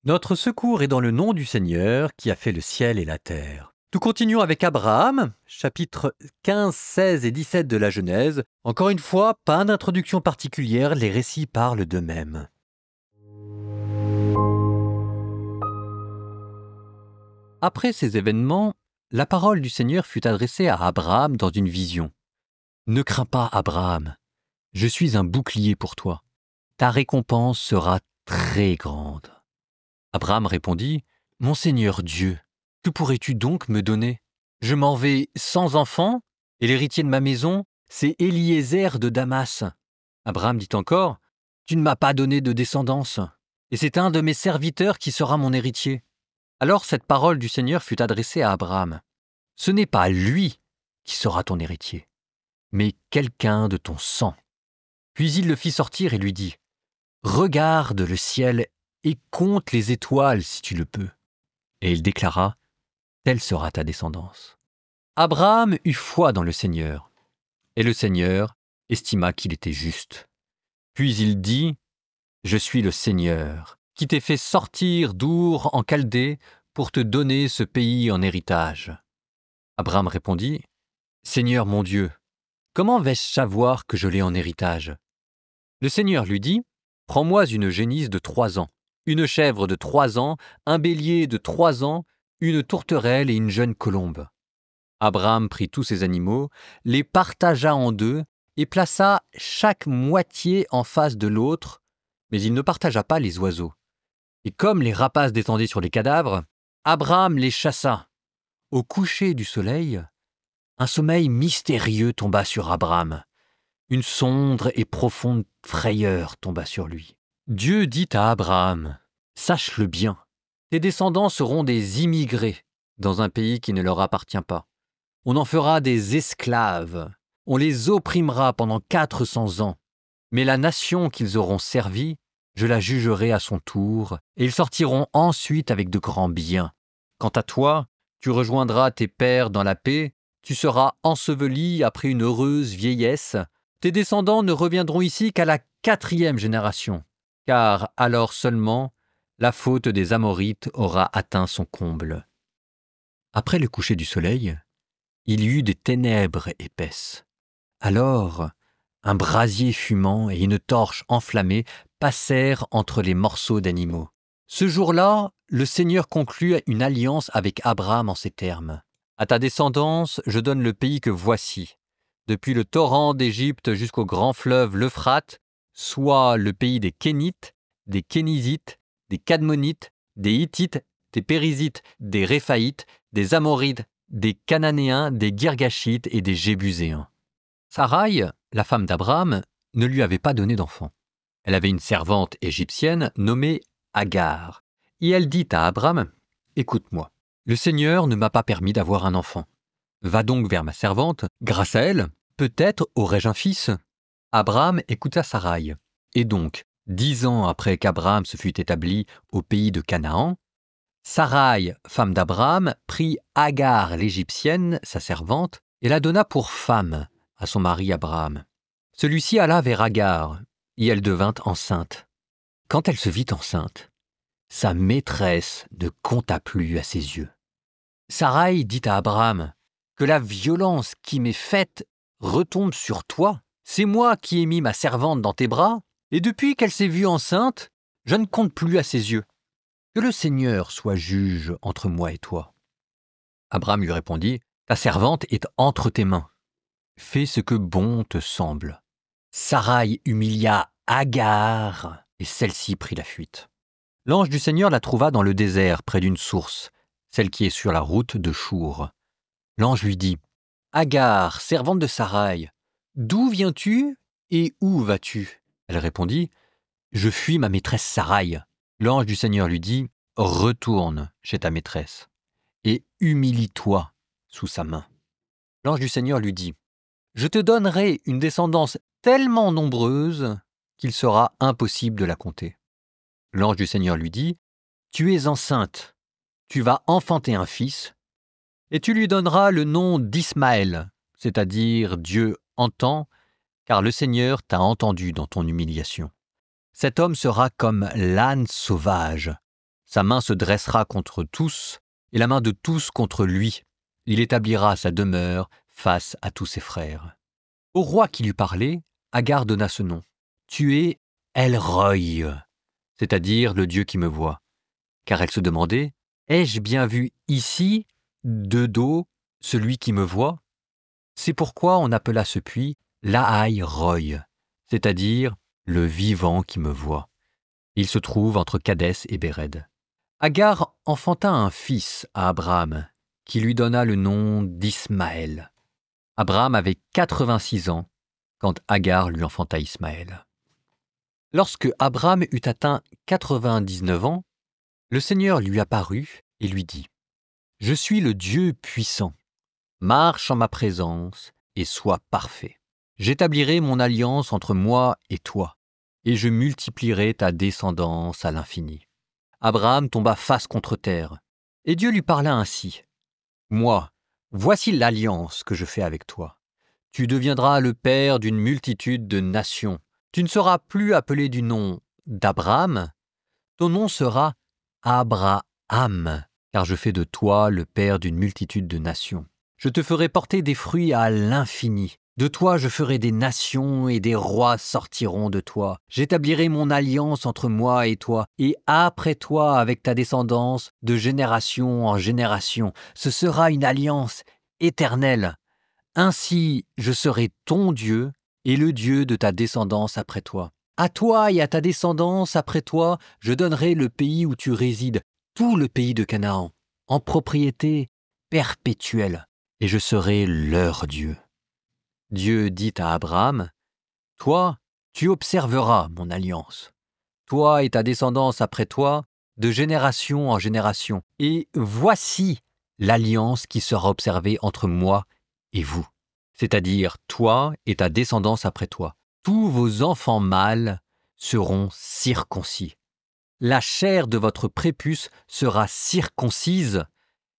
Notre secours est dans le nom du Seigneur qui a fait le ciel et la terre. Nous continuons avec Abraham, chapitres 15, 16 et 17 de la Genèse. Encore une fois, pas d'introduction particulière, les récits parlent d'eux-mêmes. Après ces événements, la parole du Seigneur fut adressée à Abraham dans une vision. « Ne crains pas, Abraham, je suis un bouclier pour toi. Ta récompense sera très grande. » Abraham répondit, « Mon Seigneur Dieu, que pourrais-tu donc me donner? Je m'en vais sans enfant, et l'héritier de ma maison, c'est Éliézer de Damas. » Abraham dit encore, « Tu ne m'as pas donné de descendance, et c'est un de mes serviteurs qui sera mon héritier. » Alors cette parole du Seigneur fut adressée à Abraham. « Ce n'est pas lui qui sera ton héritier, mais quelqu'un de ton sang. » Puis il le fit sortir et lui dit, « Regarde le ciel et compte les étoiles si tu le peux. » Et il déclara, « Telle sera ta descendance. » Abraham eut foi dans le Seigneur, et le Seigneur estima qu'il était juste. Puis il dit, « Je suis le Seigneur, qui t'ai fait sortir d'Our en Chaldée pour te donner ce pays en héritage. » Abraham répondit, « Seigneur mon Dieu, comment vais-je savoir que je l'ai en héritage? » Le Seigneur lui dit, « Prends-moi une génisse de 3 ans, une chèvre de 3 ans, un bélier de 3 ans, une tourterelle et une jeune colombe. » Abraham prit tous ces animaux, les partagea en deux et plaça chaque moitié en face de l'autre, mais il ne partagea pas les oiseaux. Et comme les rapaces descendaient sur les cadavres, Abraham les chassa. Au coucher du soleil, un sommeil mystérieux tomba sur Abraham. Une sombre et profonde frayeur tomba sur lui. Dieu dit à Abraham, « Sache-le bien, tes descendants seront des immigrés dans un pays qui ne leur appartient pas. On en fera des esclaves, on les opprimera pendant 400 ans. Mais la nation qu'ils auront servie, je la jugerai à son tour, et ils sortiront ensuite avec de grands biens. Quant à toi, tu rejoindras tes pères dans la paix, tu seras enseveli après une heureuse vieillesse. Tes descendants ne reviendront ici qu'à la 4e génération, car alors seulement la faute des Amorites aura atteint son comble. » Après le coucher du soleil, il y eut des ténèbres épaisses. Alors, un brasier fumant et une torche enflammée passèrent entre les morceaux d'animaux. Ce jour-là, le Seigneur conclut une alliance avec Abraham en ces termes. « À ta descendance, je donne le pays que voici, depuis le torrent d'Égypte jusqu'au grand fleuve l'Euphrate, soit le pays des Kénites, des Kénizites, des Cadmonites, des Hittites, des Périzites, des Réphaïtes, des Amorites, des Cananéens, des Girgashites et des Jébuséens. » Saraï, la femme d'Abraham, ne lui avait pas donné d'enfant. Elle avait une servante égyptienne nommée Agar, et elle dit à Abraham, « Écoute-moi, le Seigneur ne m'a pas permis d'avoir un enfant. Va donc vers ma servante, grâce à elle, peut-être aurai-je un fils. » Abraham écouta Saraï, et donc, 10 ans après qu'Abraham se fut établi au pays de Canaan, Saraï, femme d'Abraham, prit Agar l'Égyptienne, sa servante, et la donna pour femme à son mari Abraham. Celui-ci alla vers Agar, et elle devint enceinte. Quand elle se vit enceinte, sa maîtresse ne compta plus à ses yeux. Saraï dit à Abraham, « Que la violence qui m'est faite retombe sur toi. C'est moi qui ai mis ma servante dans tes bras, et depuis qu'elle s'est vue enceinte, je ne compte plus à ses yeux. Que le Seigneur soit juge entre moi et toi. » Abraham lui répondit, « Ta servante est entre tes mains. Fais ce que bon te semble. » Saraï humilia Agar, et celle-ci prit la fuite. L'ange du Seigneur la trouva dans le désert, près d'une source, celle qui est sur la route de Chour. L'ange lui dit, « Agar, servante de Saraï, d'où viens-tu et où vas-tu » Elle répondit, « Je fuis ma maîtresse Saraï. » L'ange du Seigneur lui dit, « Retourne chez ta maîtresse et humilie-toi sous sa main. » L'ange du Seigneur lui dit, « Je te donnerai une descendance tellement nombreuse qu'il sera impossible de la compter. » L'ange du Seigneur lui dit, « Tu es enceinte, tu vas enfanter un fils, et tu lui donneras le nom d'Ismaël, c'est-à-dire Dieu entend, car le Seigneur t'a entendu dans ton humiliation. Cet homme sera comme l'âne sauvage. Sa main se dressera contre tous, et la main de tous contre lui. Il établira sa demeure face à tous ses frères. Au roi qui lui parlait, Agar donna ce nom. Tu es El-Roi, c'est-à-dire le Dieu qui me voit. Car elle se demandait, ai-je bien vu ici, de dos, celui qui me voit? C'est pourquoi on appela ce puits Lahaï-Roi, c'est-à-dire le vivant qui me voit. Il se trouve entre Kadès et Béred. Agar enfanta un fils à Abraham, qui lui donna le nom d'Ismaël. Abraham avait 86 ans quand Agar lui enfanta Ismaël. Lorsque Abraham eut atteint 99 ans, le Seigneur lui apparut et lui dit « Je suis le Dieu puissant. Marche en ma présence et sois parfait. J'établirai mon alliance entre moi et toi, et je multiplierai ta descendance à l'infini. » Abraham tomba face contre terre, et Dieu lui parla ainsi. « Moi, voici l'alliance que je fais avec toi. Tu deviendras le père d'une multitude de nations. Tu ne seras plus appelé du nom d'Abraham, ton nom sera Abraham, car je fais de toi le père d'une multitude de nations. Je te ferai porter des fruits à l'infini. De toi je ferai des nations et des rois sortiront de toi. J'établirai mon alliance entre moi et toi, et après toi avec ta descendance, de génération en génération. Ce sera une alliance éternelle. Ainsi je serai ton Dieu et le Dieu de ta descendance après toi. À toi et à ta descendance après toi, je donnerai le pays où tu résides, tout le pays de Canaan, en propriété perpétuelle, et je serai leur Dieu. Dieu dit à Abraham, « Toi, tu observeras mon alliance, toi et ta descendance après toi, de génération en génération, et voici l'alliance qui sera observée entre moi et vous, c'est-à-dire toi et ta descendance après toi. Tous vos enfants mâles seront circoncis. La chair de votre prépuce sera circoncise,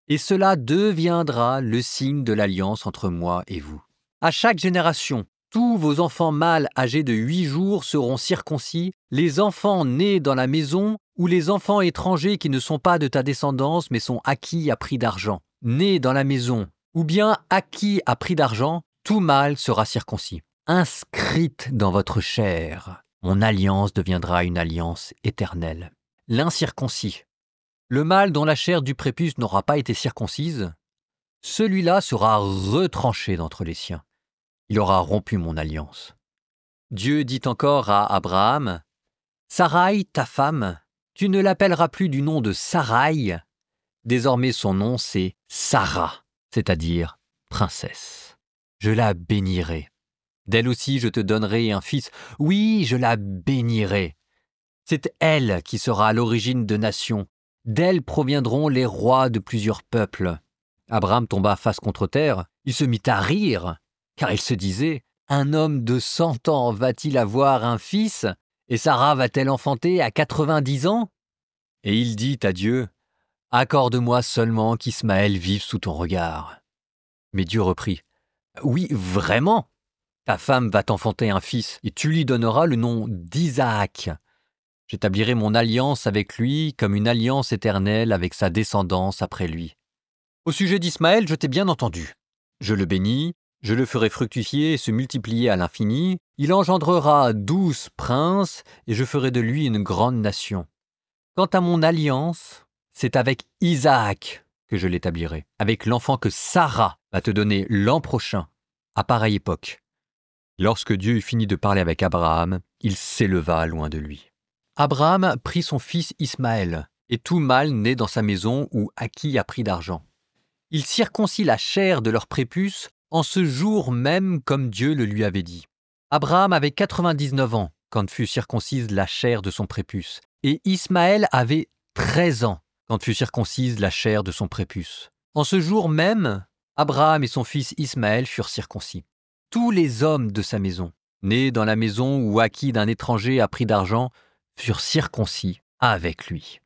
et cela deviendra le signe de l'alliance entre moi et vous. À chaque génération, tous vos enfants mâles âgés de 8 jours seront circoncis, les enfants nés dans la maison ou les enfants étrangers qui ne sont pas de ta descendance mais sont acquis à prix d'argent. Nés dans la maison ou bien acquis à prix d'argent, tout mâle sera circoncis. Inscrite dans votre chair, mon alliance deviendra une alliance éternelle. L'incirconcis, le mâle dont la chair du prépuce n'aura pas été circoncise, celui-là sera retranché d'entre les siens. Il aura rompu mon alliance. Dieu dit encore à Abraham, « Sarai, ta femme, tu ne l'appelleras plus du nom de Sarai. Désormais son nom c'est Sarah, c'est-à-dire princesse. Je la bénirai. D'elle aussi je te donnerai un fils. Oui, je la bénirai. C'est elle qui sera à l'origine de nations. D'elle proviendront les rois de plusieurs peuples. » Abraham tomba face contre terre. Il se mit à rire, car il se disait, « Un homme de 100 ans va-t-il avoir un fils, et Sarah va-t-elle enfanter à 90 ans ?» Et il dit à Dieu, « Accorde-moi seulement qu'Ismaël vive sous ton regard. » Mais Dieu reprit, « Oui, vraiment, ta femme va t'enfanter un fils, et tu lui donneras le nom d'Isaac. J'établirai mon alliance avec lui comme une alliance éternelle avec sa descendance après lui. Au sujet d'Ismaël, je t'ai bien entendu. Je le bénis, je le ferai fructifier et se multiplier à l'infini. Il engendrera 12 princes, et je ferai de lui une grande nation. Quant à mon alliance, c'est avec Isaac que je l'établirai, avec l'enfant que Sarah va te donner l'an prochain, à pareille époque. » Lorsque Dieu eut fini de parler avec Abraham, il s'éleva loin de lui. Abraham prit son fils Ismaël, et tout mâle né dans sa maison ou acquis à prix d'argent. Il circoncit la chair de leur prépuce en ce jour même comme Dieu le lui avait dit. Abraham avait 99 ans quand fut circoncise la chair de son prépuce, et Ismaël avait 13 ans quand fut circoncise la chair de son prépuce. En ce jour même, Abraham et son fils Ismaël furent circoncis. Tous les hommes de sa maison, nés dans la maison ou acquis d'un étranger à prix d'argent, furent circoncis avec lui.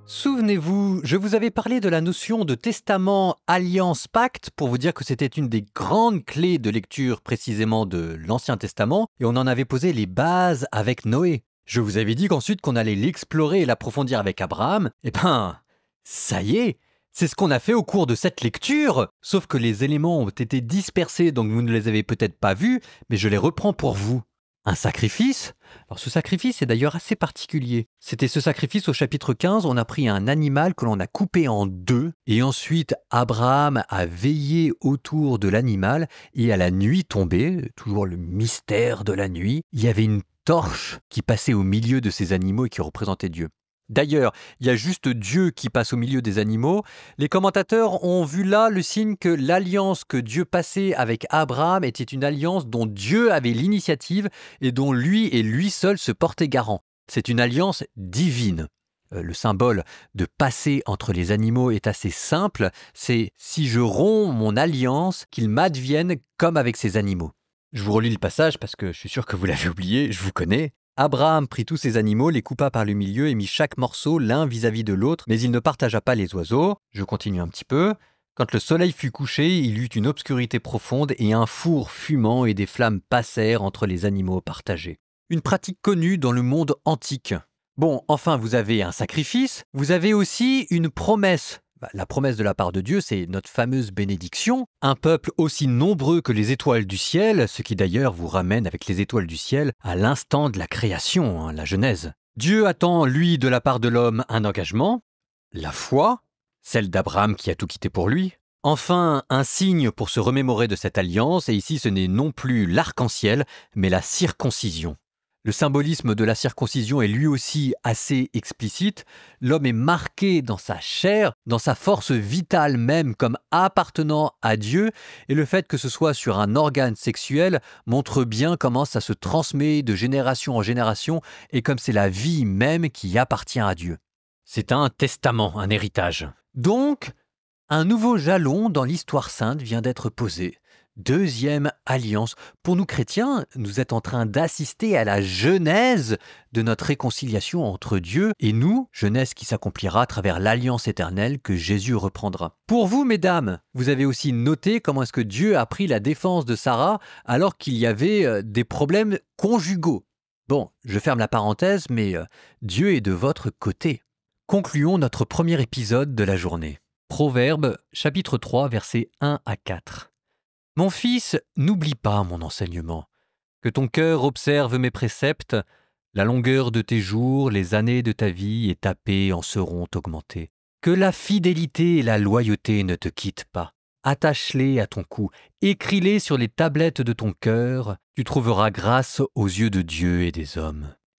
Souvenez-vous, je vous avais parlé de la notion de testament, alliance, pacte pour vous dire que c'était une des grandes clés de lecture précisément de l'Ancien Testament et on en avait posé les bases avec Noé. Je vous avais dit qu'ensuite qu'on allait l'explorer et l'approfondir avec Abraham. Eh ben, ça y est, c'est ce qu'on a fait au cours de cette lecture. Sauf que les éléments ont été dispersés donc vous ne les avez peut-être pas vus, mais je les reprends pour vous. Un sacrifice? Alors ce sacrifice est d'ailleurs assez particulier. C'était ce sacrifice au chapitre 15, on a pris un animal que l'on a coupé en deux, et ensuite Abraham a veillé autour de l'animal, et à la nuit tombée, toujours le mystère de la nuit, il y avait une torche qui passait au milieu de ces animaux et qui représentait Dieu. D'ailleurs, il y a juste Dieu qui passe au milieu des animaux. Les commentateurs ont vu là le signe que l'alliance que Dieu passait avec Abraham était une alliance dont Dieu avait l'initiative et dont lui et lui seul se portaient garant. C'est une alliance divine. Le symbole de passer entre les animaux est assez simple, c'est si je romps mon alliance, qu'il m'advienne comme avec ces animaux. Je vous relis le passage parce que je suis sûr que vous l'avez oublié, je vous connais. Abraham prit tous ces animaux, les coupa par le milieu et mit chaque morceau l'un vis-à-vis de l'autre, mais il ne partagea pas les oiseaux. Je continue un petit peu. Quand le soleil fut couché, il y eut une obscurité profonde et un four fumant et des flammes passèrent entre les animaux partagés. Une pratique connue dans le monde antique. Bon, enfin, vous avez un sacrifice, vous avez aussi une promesse. La promesse de la part de Dieu, c'est notre fameuse bénédiction. Un peuple aussi nombreux que les étoiles du ciel, ce qui d'ailleurs vous ramène avec les étoiles du ciel à l'instant de la création, la Genèse. Dieu attend, lui, de la part de l'homme, un engagement, la foi, celle d'Abraham qui a tout quitté pour lui. Enfin, un signe pour se remémorer de cette alliance, et ici ce n'est non plus l'arc-en-ciel, mais la circoncision. Le symbolisme de la circoncision est lui aussi assez explicite. L'homme est marqué dans sa chair, dans sa force vitale même, comme appartenant à Dieu. Et le fait que ce soit sur un organe sexuel montre bien comment ça se transmet de génération en génération et comme c'est la vie même qui appartient à Dieu. C'est un testament, un héritage. Donc, un nouveau jalon dans l'histoire sainte vient d'être posé. Deuxième alliance. Pour nous chrétiens, nous êtes en train d'assister à la genèse de notre réconciliation entre Dieu et nous, genèse qui s'accomplira à travers l'alliance éternelle que Jésus reprendra. Pour vous, mesdames, vous avez aussi noté comment est-ce que Dieu a pris la défense de Sarah alors qu'il y avait des problèmes conjugaux. Bon, je ferme la parenthèse, mais Dieu est de votre côté. Concluons notre premier épisode de la journée. Proverbes, chapitre 3, versets 1 à 4. Mon fils, n'oublie pas mon enseignement. Que ton cœur observe mes préceptes. La longueur de tes jours, les années de ta vie et ta paix en seront augmentées. Que la fidélité et la loyauté ne te quittent pas. Attache-les à ton cou, écris-les sur les tablettes de ton cœur. Tu trouveras grâce aux yeux de Dieu et des hommes.